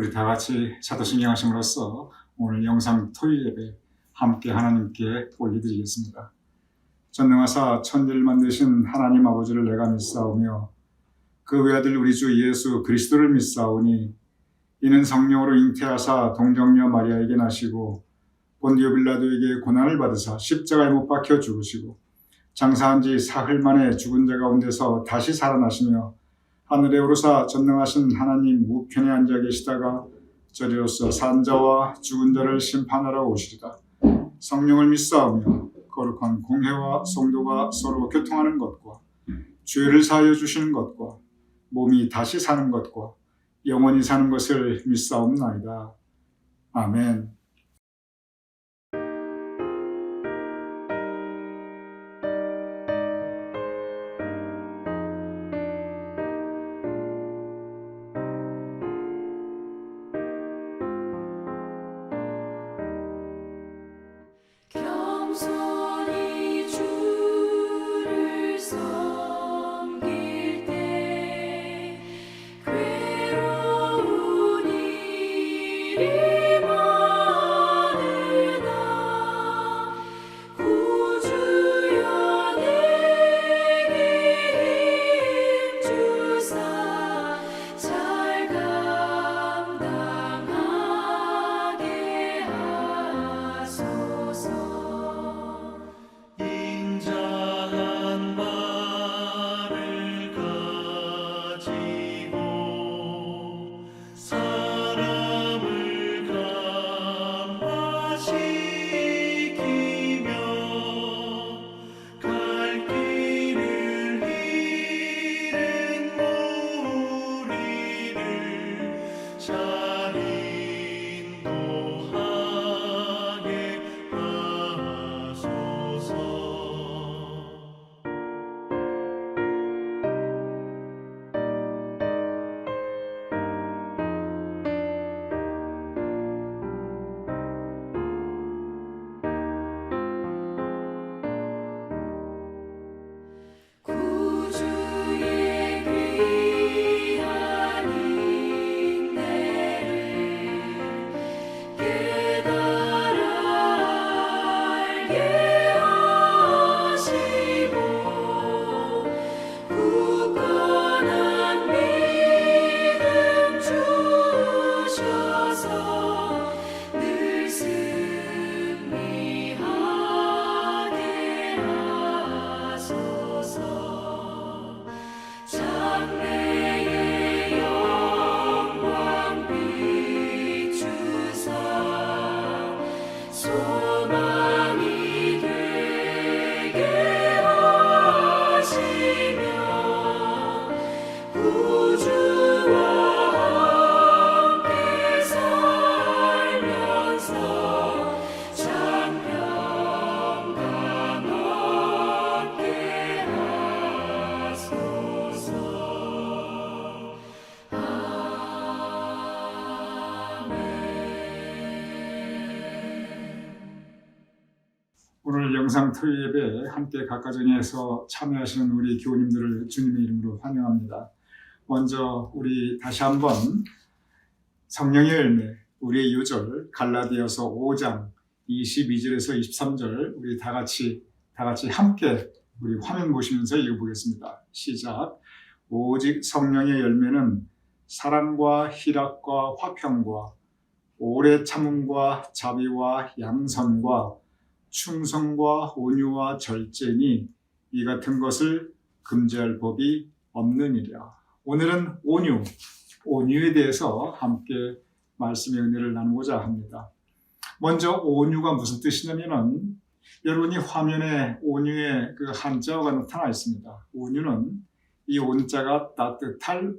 우리 다 같이 사도신경 하심으로써 오늘 영상 토요일 예배 함께 하나님께 올려드리겠습니다. 전능하사 천지를 만드신 하나님 아버지를 내가 믿사오며 그 외아들 우리 주 예수 그리스도를 믿사오니 이는 성령으로 잉태하사 동정녀 마리아에게 나시고 본디오 빌라도에게 고난을 받으사 십자가에 못 박혀 죽으시고 장사한 지 사흘 만에 죽은 자 가운데서 다시 살아나시며 하늘에 오르사 전능하신 하나님 우편에 앉아 계시다가 저리로서 산 자와 죽은 자를 심판하러 오시리라. 성령을 믿사오며 거룩한 공회와 성도가 서로 교통하는 것과 죄를 사하여 주시는 것과 몸이 다시 사는 것과 영원히 사는 것을 믿사옵나이다. 아멘. 겸손히 주를 섬길 때 괴로운 일이 많으나 구주여 내게 힘주사 잘 감당하게 하소서. 인자한 말을 가지고 사람을 감화시키며 갈 길을 잃은 무리를 잘 인도하게 하소서. 구주의 귀한 인내를 깨달아 알게 하시고 굳건한 믿음 주셔서 늘 승리하게 하소서. 장래의 영광 비추사 소망이 되게 하시며 구주와 함께 살면서 장평강 얻게 하소서. 오늘 영상 토요일 예배에 함께 각가정에서 참여하시는 우리 교우님들을 주님의 이름으로 환영합니다. 먼저 우리 다시 한번 성령의 열매, 우리의 유절 갈라디아서 5장 22절에서 23절 우리 다 같이 함께 우리 화면 보시면서 읽어보겠습니다. 시작. 오직 성령의 열매는 사랑과 희락과 화평과 오래 참음과 자비와 양선과 충성과 온유와 절제니 이 같은 것을 금지할 법이 없느니라. 오늘은 온유에 대해서 함께 말씀의 은혜를 나누고자 합니다. 먼저 온유가 무슨 뜻이냐면은 여러분이 화면에 온유의 그 한자어가 나타나 있습니다. 온유는 이 온자가 따뜻할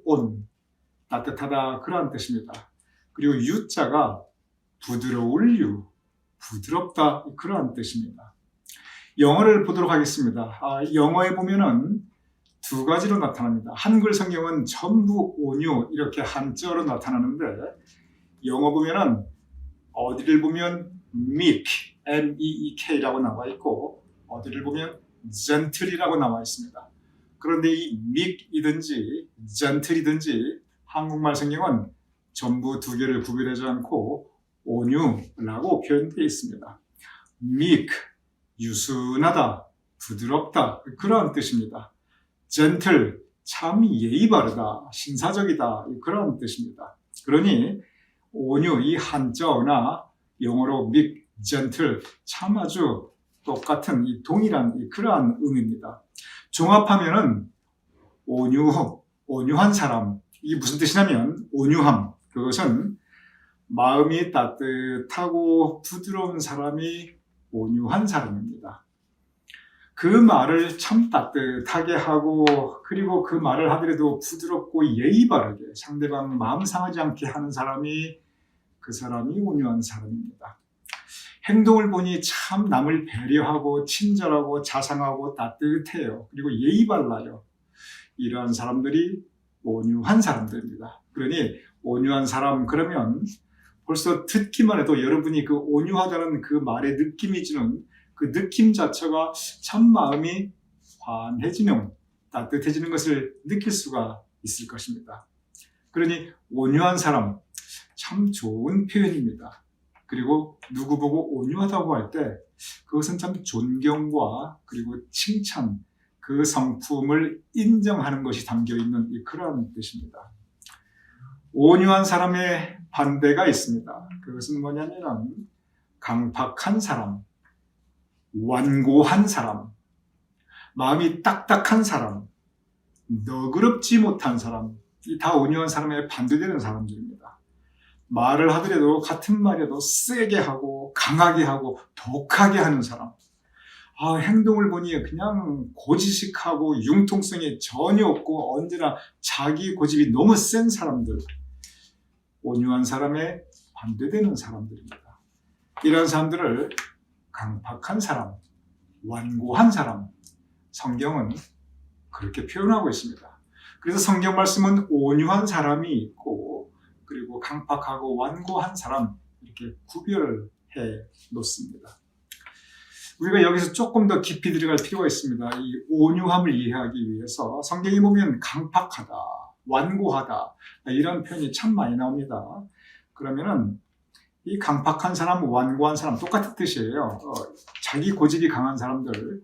따뜻하다 그러한 뜻입니다. 그리고 유자가 부드러울 부드럽다 그러한 뜻입니다. 영어를 보도록 하겠습니다. 영어에 보면은 두 가지로 나타납니다. 한글 성경은 전부 온유 이렇게 한자어로 나타나는데 영어 보면은 어디를 보면 meek, M-E-E-K라고 나와 있고 어디를 보면 gentle이라고 나와 있습니다. 그런데 이 meek이든지 gentle이든지 한국말 성경은 전부 두 개를 구별하지 않고 온유라고 표현되어 있습니다. meek, 유순하다, 부드럽다, 그런 뜻입니다. gentle, 참 예의 바르다, 신사적이다, 그런 뜻입니다. 그러니 온유, 이 한자어나 영어로 meek, gentle, 참 아주 똑같은 이 동일한 그러한 의미입니다. 종합하면은 온유한 사람, 이게 무슨 뜻이냐면 온유함, 그것은 마음이 따뜻하고 부드러운 사람이 온유한 사람입니다. 그 말을 참 따뜻하게 하고 그리고 그 말을 하더라도 부드럽고 예의 바르게 상대방 마음 상하지 않게 하는 사람이 그 사람이 온유한 사람입니다. 행동을 보니 참 남을 배려하고 친절하고 자상하고 따뜻해요. 그리고 예의 발라요. 이러한 사람들이 온유한 사람들입니다. 그러니 온유한 사람 그러면 벌써 듣기만 해도 여러분이 그 온유하다는 그 말의 느낌이 주는 그 느낌 자체가 참 마음이 환해지는, 따뜻해지는 것을 느낄 수가 있을 것입니다. 그러니 온유한 사람 참 좋은 표현입니다. 그리고 누구 보고 온유하다고 할 때 그것은 참 존경과 그리고 칭찬, 그 성품을 인정하는 것이 담겨있는 그러한 뜻입니다. 온유한 사람의 반대가 있습니다. 그것은 뭐냐면 강팍한 사람, 완고한 사람, 마음이 딱딱한 사람, 너그럽지 못한 사람, 이 다 온유한 사람의 반대되는 사람들입니다. 말을 하더라도 같은 말이라도 세게 하고 강하게 하고 독하게 하는 사람, 행동을 보니 그냥 고지식하고 융통성이 전혀 없고 언제나 자기 고집이 너무 센 사람들, 온유한 사람의 반대되는 사람들입니다. 이런 사람들을 강팍한 사람, 완고한 사람, 성경은 그렇게 표현하고 있습니다. 그래서 성경 말씀은 온유한 사람이 있고 그리고 강팍하고 완고한 사람 이렇게 구별해 놓습니다. 우리가 여기서 조금 더 깊이 들어갈 필요가 있습니다. 이 온유함을 이해하기 위해서 성경에 보면 강팍하다, 완고하다 이런 표현이 참 많이 나옵니다. 그러면은 이 강팍한 사람, 완고한 사람 똑같은 뜻이에요. 자기 고집이 강한 사람들,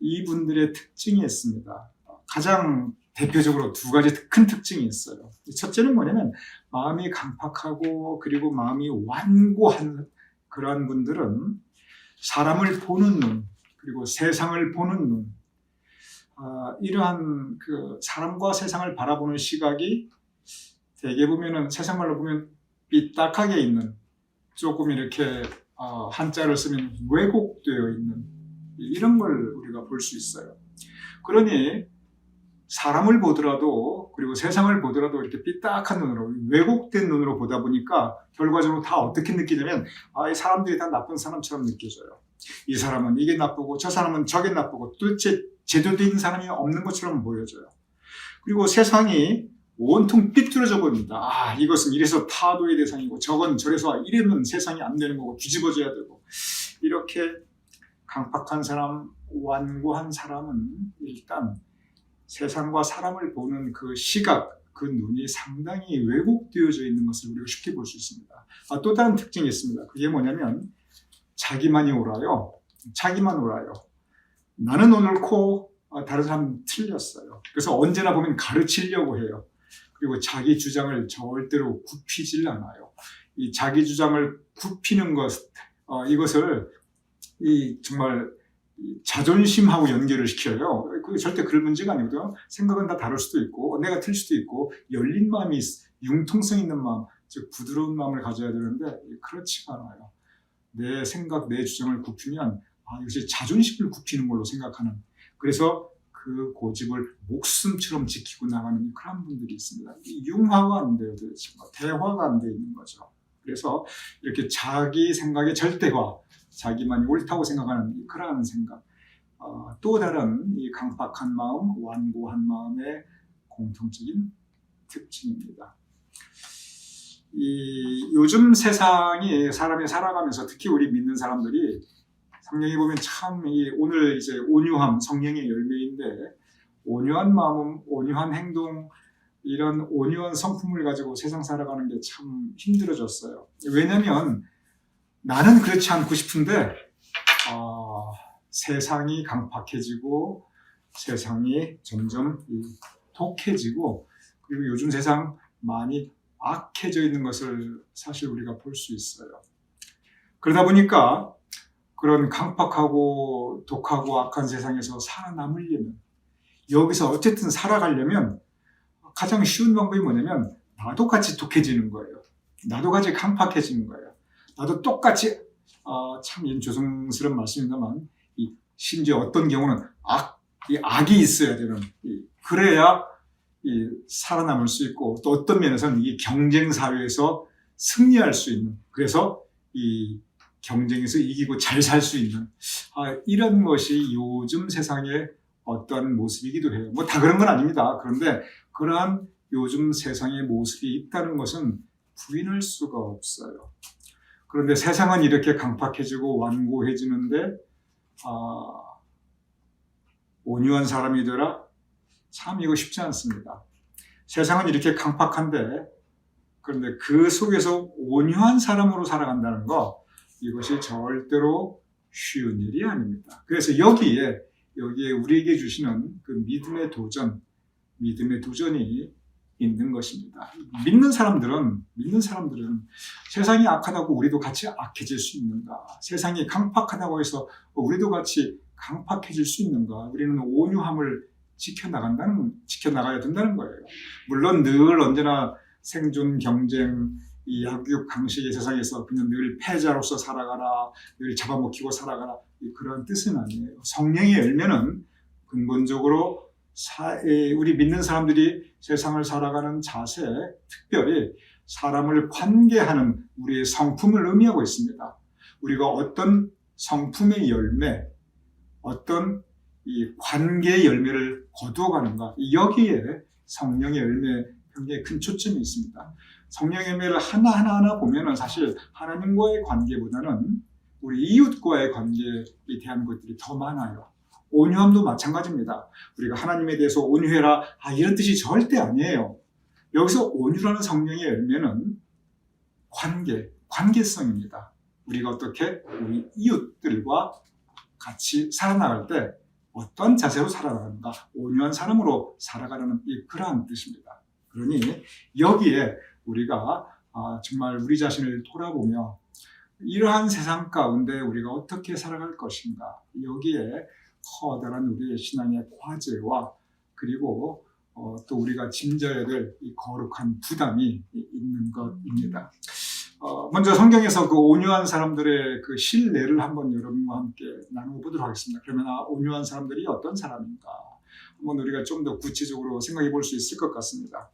이분들의 특징이 있습니다. 가장 대표적으로 두 가지 큰 특징이 있어요. 첫째는 뭐냐면 마음이 강팍하고 그리고 마음이 완고한 그러한 분들은 사람을 보는 눈, 그리고 세상을 보는 눈, 이러한 그 사람과 세상을 바라보는 시각이 대개 보면은 세상말로 보면 삐딱하게 있는, 조금 이렇게 한자를 쓰면 왜곡되어 있는 이런 걸 우리가 볼 수 있어요. 그러니 사람을 보더라도 그리고 세상을 보더라도 이렇게 삐딱한 눈으로, 왜곡된 눈으로 보다 보니까 결과적으로 다 어떻게 느끼냐면 이 사람들이 다 나쁜 사람처럼 느껴져요. 이 사람은 이게 나쁘고 저 사람은 저게 나쁘고 도대체 제대로 된 사람이 없는 것처럼 보여져요. 그리고 세상이 온통 삐뚤어져 보입니다. 이것은 이래서 타도의 대상이고 저건 저래서 이러면 세상이 안 되는 거고 뒤집어져야 되고, 이렇게 강팍한 사람, 완고한 사람은 일단 세상과 사람을 보는 그 시각, 그 눈이 상당히 왜곡되어져 있는 것을 우리가 쉽게 볼 수 있습니다. 또 다른 특징이 있습니다. 그게 뭐냐면 자기만이 옳아요. 자기만 옳아요. 나는 옳고 다른 사람은 틀렸어요. 그래서 언제나 보면 가르치려고 해요. 그리고 자기 주장을 절대로 굽히질 않아요. 이 자기 주장을 굽히는 것, 이것을 정말 자존심하고 연결을 시켜요. 그게 절대 그럴 문제가 아니거든요. 생각은 다 다를 수도 있고 내가 틀릴 수도 있고 열린 마음이, 융통성 있는 마음, 즉 부드러운 마음을 가져야 되는데 그렇지가 않아요. 내 생각, 내 주장을 굽히면 이것이 자존심을 굽히는 걸로 생각하는, 그래서 그 고집을 목숨처럼 지키고 나가는 그런 분들이 있습니다. 융화가 안 돼요. 대화가 안 돼 있는 거죠. 그래서 이렇게 자기 생각의 절대화, 자기만이 옳다고 생각하는 그러한 생각, 또 다른 이 강팍한 마음, 완고한 마음의 공통적인 특징입니다. 요즘 세상이 사람이 살아가면서 특히 우리 믿는 사람들이 성경에 보면 참 오늘 이제 온유함, 성령의 열매인데 온유한 마음, 온유한 행동, 이런 온유한 성품을 가지고 세상 살아가는 게 참 힘들어졌어요. 왜냐하면 나는 그렇지 않고 싶은데 세상이 강팍해지고 세상이 점점 독해지고 그리고 요즘 세상 많이 악해져 있는 것을 사실 우리가 볼 수 있어요. 그러다 보니까 그런 강팍하고 독하고 악한 세상에서 살아남으려면 여기서 어쨌든 살아가려면 가장 쉬운 방법이 뭐냐면 나도 같이 독해지는 거예요. 나도 같이 강팍해지는 거예요. 나도 똑같이 참 조성스러운 말씀입니다만 심지어 어떤 경우는 악이 있어야 되는 그래야 살아남을 수 있고 또 어떤 면에서는 이 경쟁 사회에서 승리할 수 있는 그래서 이 경쟁에서 이기고 잘 살 수 있는 이런 것이 요즘 세상의 어떤 모습이기도 해요. 뭐 다 그런 건 아닙니다. 그런데 그러한 요즘 세상의 모습이 있다는 것은 부인할 수가 없어요. 그런데 세상은 이렇게 강팍해지고 완고해지는데 온유한 사람이 되라? 참 이거 쉽지 않습니다. 세상은 이렇게 강팍한데 그런데 그 속에서 온유한 사람으로 살아간다는 거 이것이 절대로 쉬운 일이 아닙니다. 그래서 여기에 우리에게 주시는 그 믿음의 도전이 있는 것입니다. 믿는 사람들은 세상이 악하다고 우리도 같이 악해질 수 있는가? 세상이 강팍하다고 해서 우리도 같이 강팍해질 수 있는가? 우리는 온유함을 지켜나가야 된다는 거예요. 물론 늘 언제나 생존 경쟁, 이 약육 강식의 세상에서 그냥 늘 패자로서 살아가라, 늘 잡아먹히고 살아가라 그런 뜻은 아니에요. 성령의 열매는 근본적으로 우리 믿는 사람들이 세상을 살아가는 자세, 특별히 사람을 관계하는 우리의 성품을 의미하고 있습니다. 우리가 어떤 성품의 열매, 어떤 이 관계의 열매를 거두어가는가, 여기에 성령의 열매 굉장히 큰 초점이 있습니다. 성령의 열매를 하나하나 보면은 사실 하나님과의 관계보다는 우리 이웃과의 관계에 대한 것들이 더 많아요. 온유함도 마찬가지입니다. 우리가 하나님에 대해서 온유해라 이런 뜻이 절대 아니에요. 여기서 온유라는 성령의 열매는 관계성입니다. 우리가 어떻게 우리 이웃들과 같이 살아나갈 때 어떤 자세로 살아가는가, 온유한 사람으로 살아가는 그러한 뜻입니다. 그러니 여기에 우리가 정말 우리 자신을 돌아보며 이러한 세상 가운데 우리가 어떻게 살아갈 것인가, 여기에 커다란 우리의 신앙의 과제와 그리고 또 우리가 짐져야 될 이 거룩한 부담이 있는 것입니다. 먼저 성경에서 그 온유한 사람들의 그 실례를 한번 여러분과 함께 나누어보도록 하겠습니다. 그러면 온유한 사람들이 어떤 사람인가 한번 우리가 좀 더 구체적으로 생각해 볼 수 있을 것 같습니다.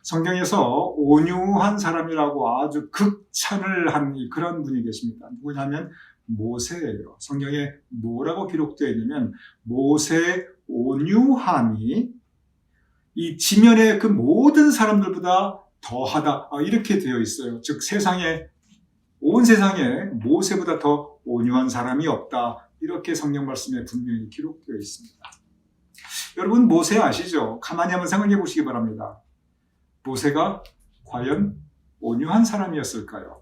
성경에서 온유한 사람이라고 아주 극찬을 한 그런 분이 계십니다. 누구냐면 모세예요. 성경에 뭐라고 기록되어 있냐면 모세의 온유함이 이 지면의 그 모든 사람들보다 더하다 이렇게 되어 있어요. 즉 온 세상에 모세보다 더 온유한 사람이 없다 이렇게 성경 말씀에 분명히 기록되어 있습니다. 여러분 모세 아시죠? 가만히 한번 생각해 보시기 바랍니다. 모세가 과연 온유한 사람이었을까요?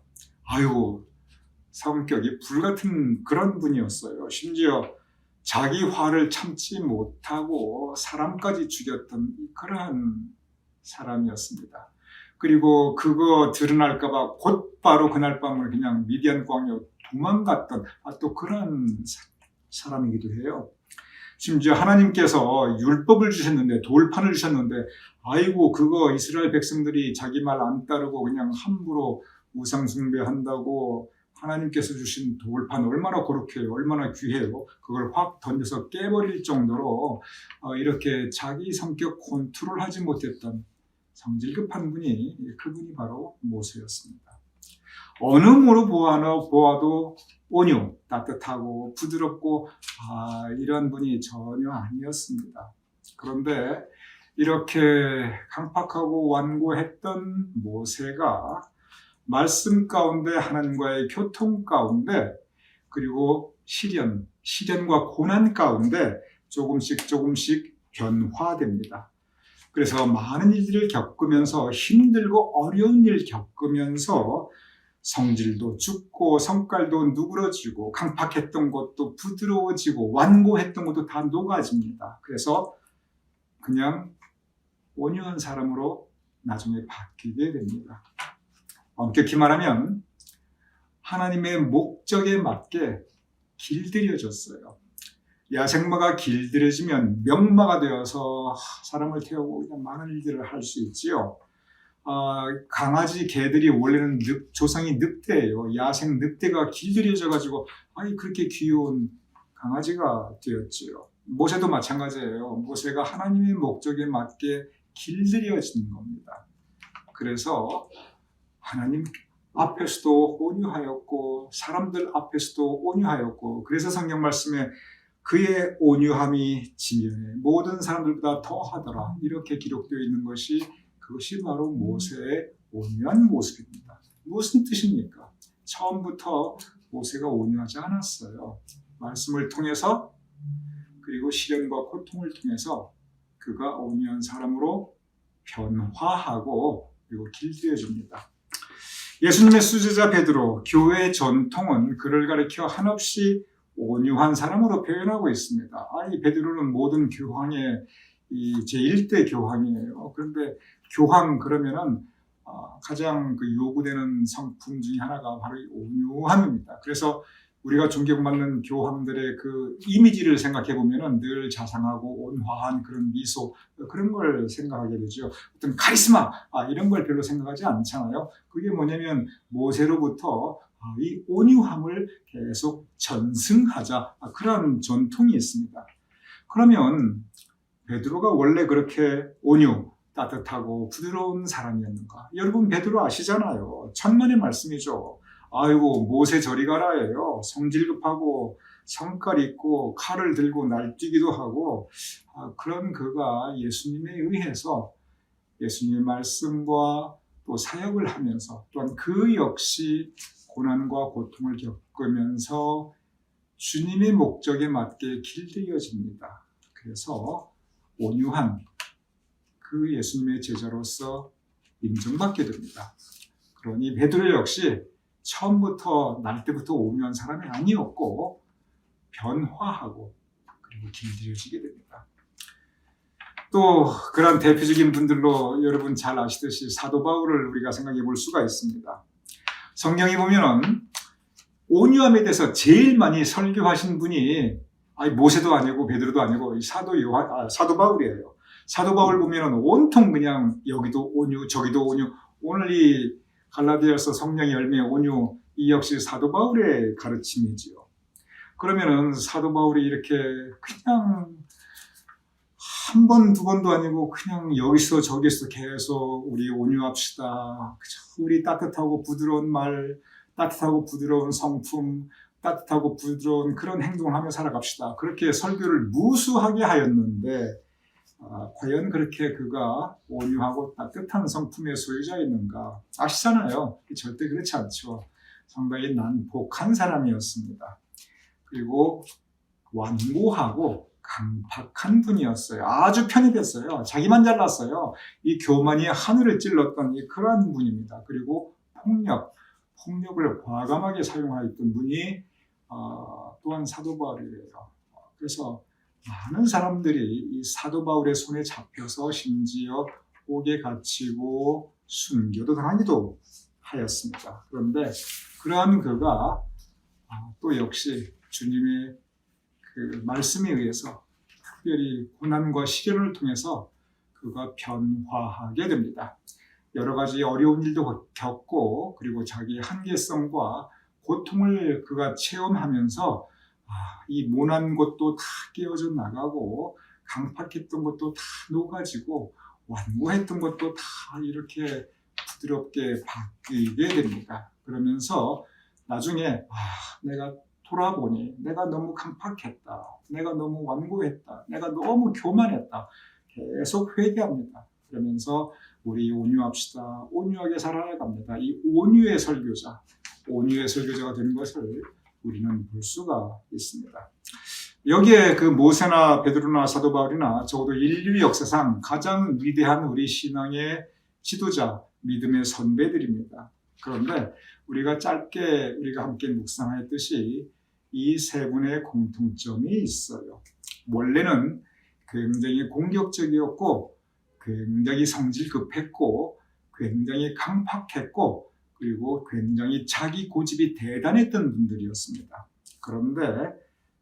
성격이 불같은 그런 분이었어요. 심지어 자기 화를 참지 못하고 사람까지 죽였던 그러한 사람이었습니다. 그리고 그거 드러날까봐 곧바로 그날 밤을 그냥 미디안 광야로 도망갔던 또 그런 사람이기도 해요. 심지어 하나님께서 율법을 주셨는데, 돌판을 주셨는데 그거 이스라엘 백성들이 자기 말 안 따르고 그냥 함부로 우상 숭배한다고 하나님께서 주신 돌판 얼마나 거룩해요, 얼마나 귀해요. 그걸 확 던져서 깨버릴 정도로 이렇게 자기 성격 컨트롤하지 못했던 성질급한 분이 그분이 바로 모세였습니다. 어느 모로 보아도 온유, 따뜻하고 부드럽고 이런 분이 전혀 아니었습니다. 그런데 이렇게 강팍하고 완고했던 모세가 말씀 가운데 하나님과의 교통 가운데 그리고 시련과 고난 가운데 조금씩 변화됩니다. 그래서 많은 일들을 겪으면서 힘들고 어려운 일 겪으면서 성질도 죽고 성깔도 누그러지고 강팍했던 것도 부드러워지고 완고했던 것도 다 녹아집니다. 그래서 그냥 온유한 사람으로 나중에 바뀌게 됩니다. 엄격히 말하면 하나님의 목적에 맞게 길들여졌어요. 야생마가 길들여지면 명마가 되어서 사람을 태우고 그냥 많은 일들을 할 수 있지요. 강아지, 개들이 원래는 조상이 늑대예요. 야생 늑대가 길들여져가지고 그렇게 귀여운 강아지가 되었지요. 모세도 마찬가지예요. 모세가 하나님의 목적에 맞게 길들여진 겁니다. 그래서 하나님 앞에서도 온유하였고 사람들 앞에서도 온유하였고, 그래서 성경 말씀에 그의 온유함이 지면에 모든 사람들보다 더하더라 이렇게 기록되어 있는 것이, 그것이 바로 모세의 온유한 모습입니다. 무슨 뜻입니까? 처음부터 모세가 온유하지 않았어요. 말씀을 통해서 그리고 시련과 고통을 통해서 그가 온유한 사람으로 변화하고 그리고 길들여집니다. 예수님의 수제자 베드로, 교회의 전통은 그를 가리켜 한없이 온유한 사람으로 표현하고 있습니다. 이 베드로는 모든 교황의 제1대 교황이에요. 그런데 교황 그러면은 가장 요구되는 성품 중에 하나가 바로 이 온유함입니다. 그래서 우리가 존경받는 교황들의 그 이미지를 생각해 보면은 늘 자상하고 온화한 그런 미소, 그런 걸 생각하게 되죠. 어떤 카리스마 이런 걸 별로 생각하지 않잖아요. 그게 뭐냐면 모세로부터 이 온유함을 계속 전승하자, 그런 전통이 있습니다. 그러면 베드로가 원래 그렇게 온유, 따뜻하고 부드러운 사람이었는가? 여러분 베드로 아시잖아요. 천만의 말씀이죠. 아이고 모세 저리 가라예요. 성질 급하고 성깔 있고 칼을 들고 날뛰기도 하고, 그런 그가 예수님에 의해서 예수님의 말씀과 또 사역을 하면서 또한 그 역시 고난과 고통을 겪으면서 주님의 목적에 맞게 길들여집니다. 그래서 온유한 그 예수님의 제자로서 인정받게 됩니다. 그러니 베드로 역시 처음부터 날 때부터 온유한 사람이 아니었고 변화하고 그리고 길들여지게 됩니다. 또 그런 대표적인 분들로 여러분 잘 아시듯이 사도 바울을 우리가 생각해 볼 수가 있습니다. 성경에 보면은 온유함에 대해서 제일 많이 설교하신 분이 모세도 아니고 베드로도 아니고 사도 바울이에요. 사도 바울 보면은 온통 그냥 여기도 온유 저기도 온유, 오늘 이 갈라디아서 성령의 열매 온유, 이 역시 사도 바울의 가르침이지요. 그러면은 사도 바울이 이렇게 그냥 한 번, 두 번도 아니고 그냥 여기서 저기서 계속 우리 온유합시다. 우리 따뜻하고 부드러운 말, 따뜻하고 부드러운 성품, 따뜻하고 부드러운 그런 행동을 하며 살아갑시다. 그렇게 설교를 무수하게 하였는데 과연 그렇게 그가 온유하고 따뜻한 성품의 소유자였는가? 아시잖아요. 절대 그렇지 않죠. 상당히 난폭한 사람이었습니다. 그리고 완고하고 강팍한 분이었어요. 아주 편협했어요. 자기만 잘났어요. 이 교만이 하늘을 찔렀던 그러한 분입니다. 그리고 폭력을 과감하게 사용하였던 분이 또한 사도 바울이에요. 그래서 많은 사람들이 이 사도 바울의 손에 잡혀서 심지어 옥에 갇히고 순교도 당하기도 하였습니다. 그런데 그러한 그가 또 역시 주님의 그 말씀에 의해서 특별히 고난과 시련을 통해서 그가 변화하게 됩니다. 여러 가지 어려운 일도 겪고 그리고 자기의 한계성과 고통을 그가 체험하면서 이 모난 것도 다 깨어져 나가고 강팍했던 것도 다 녹아지고 완고했던 것도 다 이렇게 부드럽게 바뀌게 됩니다. 그러면서 나중에 내가 돌아보니 내가 너무 강팍했다, 내가 너무 완고했다, 내가 너무 교만했다, 계속 회개합니다. 그러면서 우리 온유합시다, 온유하게 살아갑니다. 이 온유의 설교자가 되는 것을 우리는 볼 수가 있습니다. 여기에 그 모세나 베드로나 사도 바울이나 적어도 인류 역사상 가장 위대한 우리 신앙의 지도자, 믿음의 선배들입니다. 그런데 우리가 짧게 우리가 함께 묵상했듯이 이 세 분의 공통점이 있어요. 원래는 굉장히 공격적이었고, 굉장히 성질 급했고, 굉장히 강팍했고, 그리고 굉장히 자기 고집이 대단했던 분들이었습니다.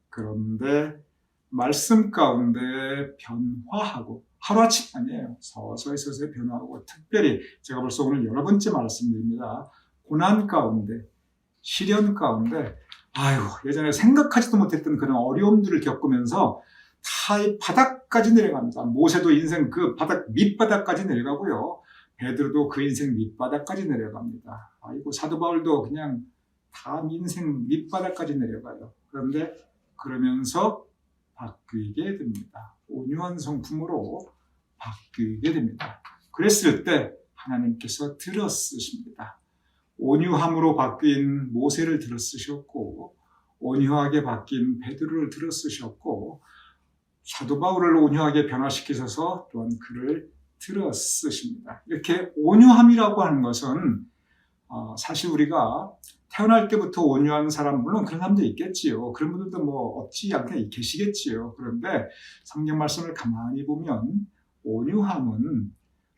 그런데 말씀 가운데 변화하고, 하루아침 아니에요. 서서히 변화하고, 특별히 제가 벌써 오늘 여러 번째 말씀드립니다. 고난 가운데, 시련 가운데, 예전에 생각하지도 못했던 그런 어려움들을 겪으면서 다 이 바닥까지 내려갑니다. 모세도 인생 그 바닥 밑바닥까지 내려가고요. 베드로도 그 인생 밑바닥까지 내려갑니다. 사도 바울도 그냥 다 인생 밑바닥까지 내려가요. 그런데 그러면서 바뀌게 됩니다. 온유한 성품으로 바뀌게 됩니다. 그랬을 때 하나님께서 들어쓰십니다. 온유함으로 바뀐 모세를 들어쓰셨고, 온유하게 바뀐 베드로를 들어쓰셨고, 사도 바울을 온유하게 변화시키셔서 또한 그를 들어쓰십니다. 이렇게 온유함이라고 하는 것은 사실 우리가 태어날 때부터 온유한 사람, 물론 그런 사람도 있겠지요. 그런 분들도 뭐 없지 않게 계시겠지요. 그런데 성경 말씀을 가만히 보면 온유함은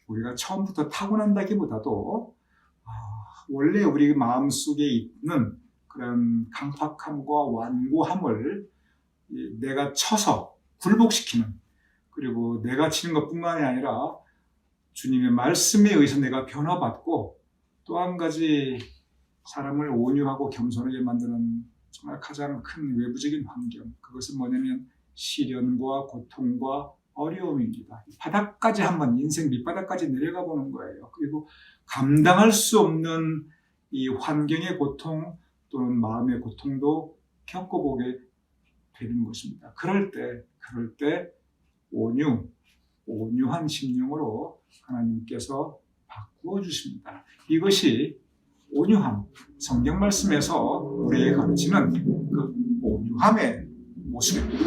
우리가 처음부터 타고난다기보다도 원래 우리 마음속에 있는 그런 강팍함과 완고함을 내가 쳐서 굴복시키는, 그리고 내가 치는 것뿐만이 아니라 주님의 말씀에 의해서 내가 변화받고, 또 한 가지 사람을 온유하고 겸손하게 만드는 정말 가장 큰 외부적인 환경, 그것은 뭐냐면 시련과 고통과 어려움입니다. 바닥까지 한번, 인생 밑바닥까지 내려가 보는 거예요. 그리고 감당할 수 없는 이 환경의 고통 또는 마음의 고통도 겪어보게 되는 것입니다. 그럴 때 온유한 심령으로 하나님께서 바꾸어 주십니다. 이것이 온유함, 성경 말씀에서 우리에게 가르치는 그 온유함의 모습입니다.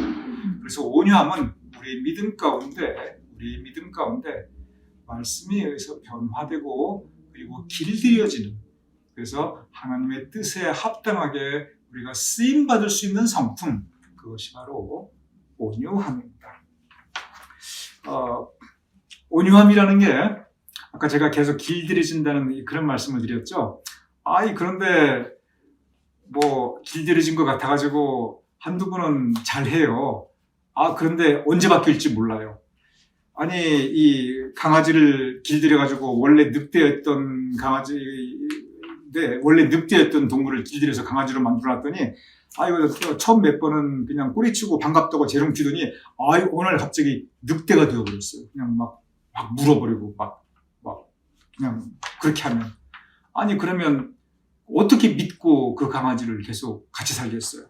그래서 온유함은 우리의 믿음 가운데 말씀에 의해서 변화되고, 그리고 길들여지는, 그래서 하나님의 뜻에 합당하게 우리가 쓰임받을 수 있는 성품, 그것이 바로 온유함입니다. 온유함이라는 게 아까 제가 계속 길들여진다는 그런 말씀을 드렸죠. 그런데 뭐 길들여진 것 같아가지고 한두 번은 잘해요. 그런데 언제 바뀔지 몰라요. 이 강아지를 길들여가지고 원래 늑대였던 동물을 길들여서 강아지로 만들어놨더니 이거 처음 몇 번은 그냥 꼬리치고 반갑다고 재롱피더니 오늘 갑자기 늑대가 되어버렸어요. 그냥 막 물어버리고 막 그냥 그렇게 하면, 그러면 어떻게 믿고 그 강아지를 계속 같이 살겠어요?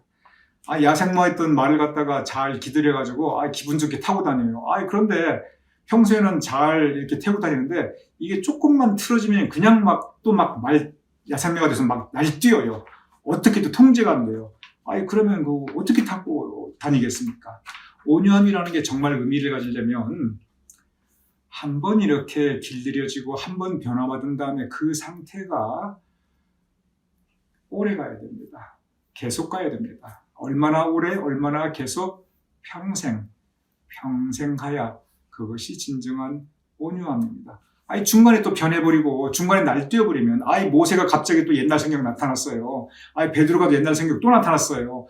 야생마했던 말을 갖다가 잘 기들여가지고 기분 좋게 타고 다녀요. 그런데 평소에는 잘 이렇게 태우고 다니는데 이게 조금만 틀어지면 그냥 야생마가 돼서 막 날뛰어요. 어떻게 또 통제가 안 돼요. 그러면 어떻게 타고 다니겠습니까? 온유함이라는 게 정말 의미를 가지려면 한 번 이렇게 길들여지고 한 번 변화받은 다음에 그 상태가 오래 가야 됩니다. 계속 가야 됩니다. 얼마나 오래, 얼마나 계속, 평생 가야 그것이 진정한 온유함입니다. 중간에 또 변해버리고 중간에 날뛰어버리면 모세가 갑자기 또 옛날 성격 나타났어요. 베드로가 옛날 성격 또 나타났어요.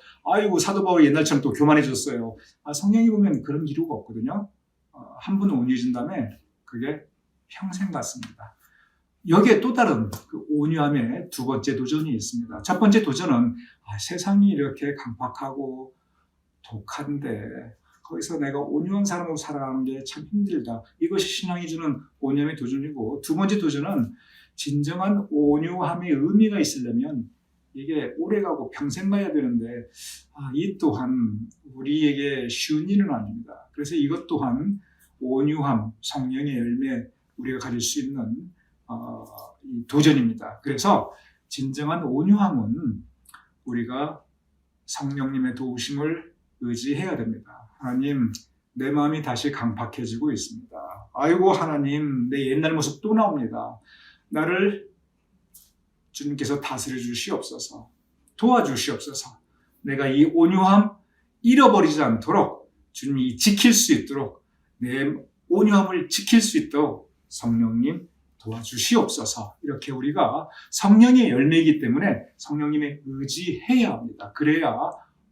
사도 바울이 옛날처럼 또 교만해졌어요. 성경에 보면 그런 기류가 없거든요. 한 번 온유해진 다음에 그게 평생 같습니다. 여기에 또 다른 그 온유함의 두 번째 도전이 있습니다. 첫 번째 도전은 세상이 이렇게 강팍하고 독한데 거기서 내가 온유한 사람으로 살아가는 게 참 힘들다. 이것이 신앙이 주는 온유함의 도전이고, 두 번째 도전은 진정한 온유함의 의미가 있으려면 이게 오래가고 평생 가야 되는데 이 또한 우리에게 쉬운 일은 아닙니다. 그래서 이것 또한 온유함, 성령의 열매, 우리가 가질 수 있는 도전입니다. 그래서 진정한 온유함은 우리가 성령님의 도우심을 의지해야 됩니다. 하나님, 내 마음이 다시 강팍해지고 있습니다. 아이고 하나님, 내 옛날 모습 또 나옵니다. 나를 주님께서 다스려 주시옵소서. 도와주시옵소서. 내가 이 온유함 잃어버리지 않도록 주님이 지킬 수 있도록, 내 온유함을 지킬 수 있도록 성령님 도와주시옵소서. 이렇게 우리가 성령의 열매이기 때문에 성령님의 의지해야 합니다. 그래야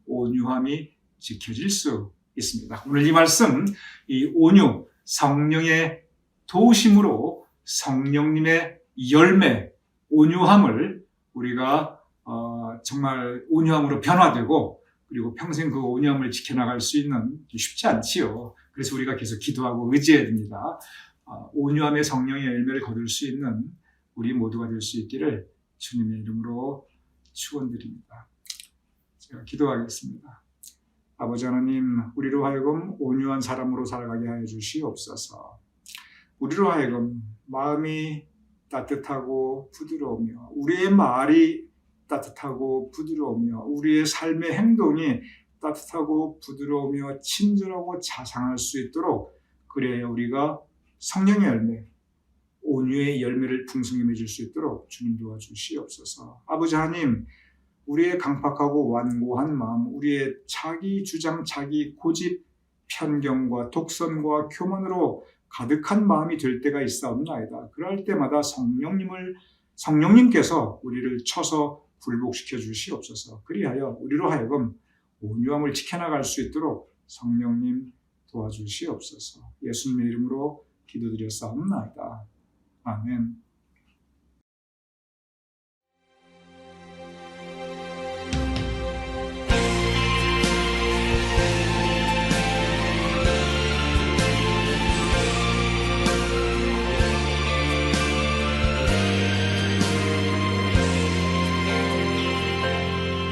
온유함이 지켜질 수 있습니다. 오늘 이 말씀, 이 온유, 성령의 도우심으로 성령님의 열매, 온유함을 우리가 정말 온유함으로 변화되고, 그리고 평생 그 온유함을 지켜나갈 수 있는 게 쉽지 않지요. 그래서 우리가 계속 기도하고 의지해야 됩니다. 온유함의 성령의 열매를 거둘 수 있는 우리 모두가 될 수 있기를 주님의 이름으로 축원드립니다. 제가 기도하겠습니다. 아버지 하나님, 우리로 하여금 온유한 사람으로 살아가게 하여 주시옵소서. 우리로 하여금 마음이 따뜻하고 부드러우며, 우리의 말이 따뜻하고 부드러우며, 우리의 삶의 행동이 따뜻하고 부드러우며 친절하고 자상할 수 있도록, 그래야 우리가 성령의 열매, 온유의 열매를 풍성히 맺을 수 있도록 주님 도와주시옵소서. 아버지 하나님, 우리의 강팍하고 완고한 마음, 우리의 자기 주장, 자기 고집, 편견과 독선과 교만으로 가득한 마음이 될 때가 있사옵나이다. 그럴 때마다 성령님께서 우리를 쳐서 굴복시켜 주시옵소서. 그리하여 우리로 하여금 온유함을 지켜나갈 수 있도록 성령님 도와주시옵소서. 예수님의 이름으로 기도드렸사옵나이다. 아멘.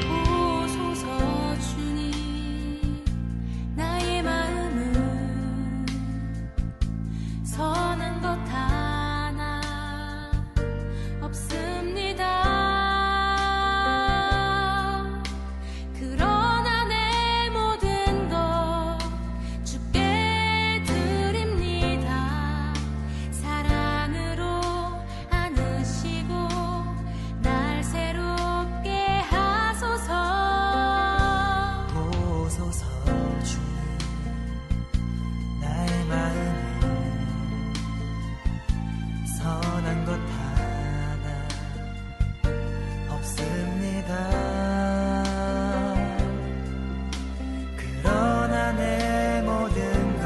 보소서 주님, 나의 마음은 선한 것 하나 없습니다. 그러나 내 모든 것 주께 드립니다. 사랑으로 안으시고 날 새롭게 하소서. 보소서 주님, 나의 마음은 선한 것 하나 없습니다. 그러나 내 모든 것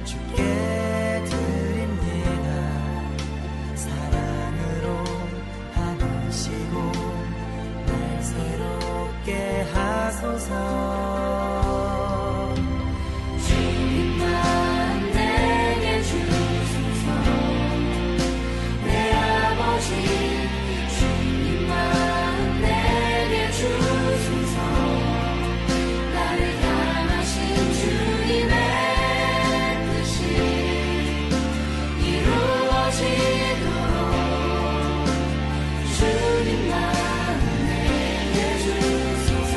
주께 드립니다. 사랑으로 안으시고 날 새롭게 하소서. 주님만 내게 주소서. 내 아버지, 주님만 내게 주소서. 나를 향하신 주님의 뜻이 이루어지도록 주님만 내게 주소서.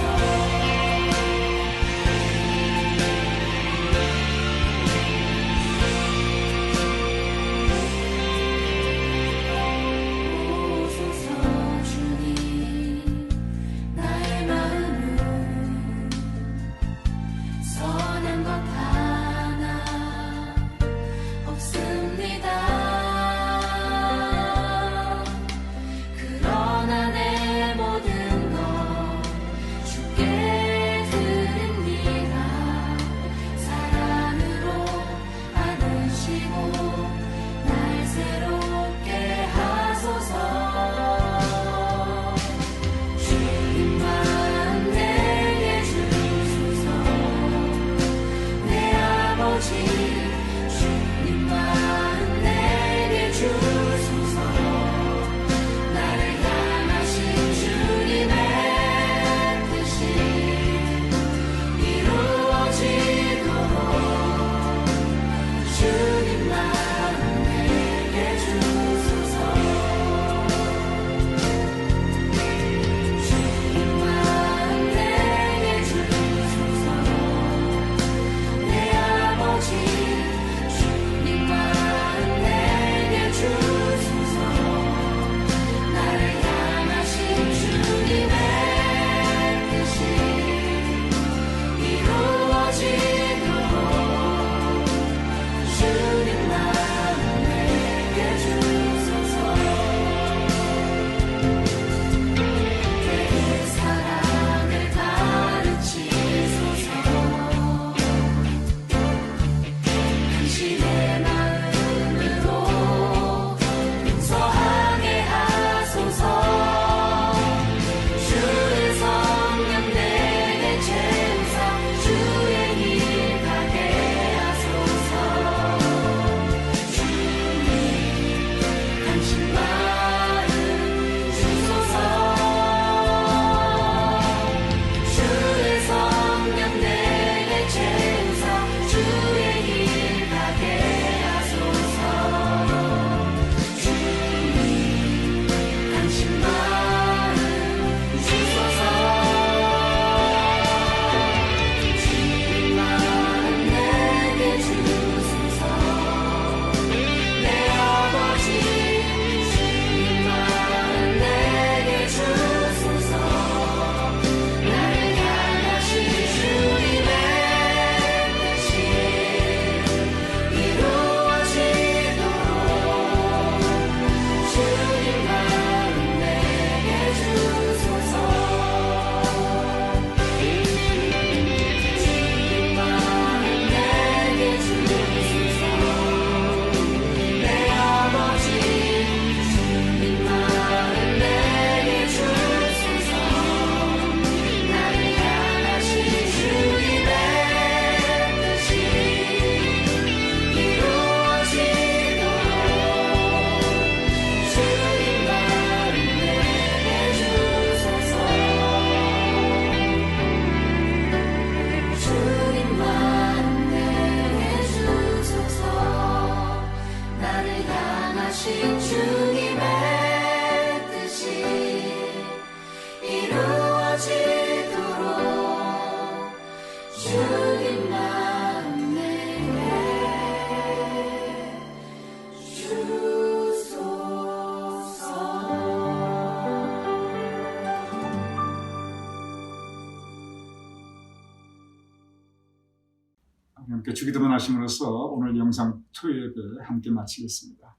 주기도문 하심으로써 오늘 영상 토요 예배 함께 마치겠습니다.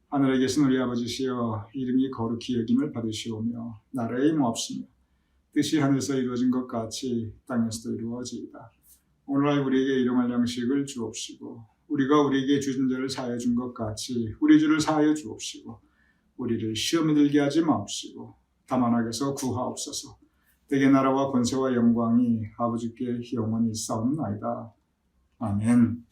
하늘에 계신 우리 아버지시여, 이름이 거룩히 여김을 받으시오며 나라의 모합시며 뜻이 하늘에서 이루어진 것 같이 땅에서도 이루어지이다. 오늘날 우리에게 일용할 양식을 주옵시고 우리가 우리에게 주신 죄를 사하여 준 것 같이 우리 죄를 사하여 주옵시고 우리를 시험에 들게 하지 마옵시고 다만 악에서 구하옵소서. 대개 나라와 권세와 영광이 아버지께 영원히 있사옵나이다. 아멘.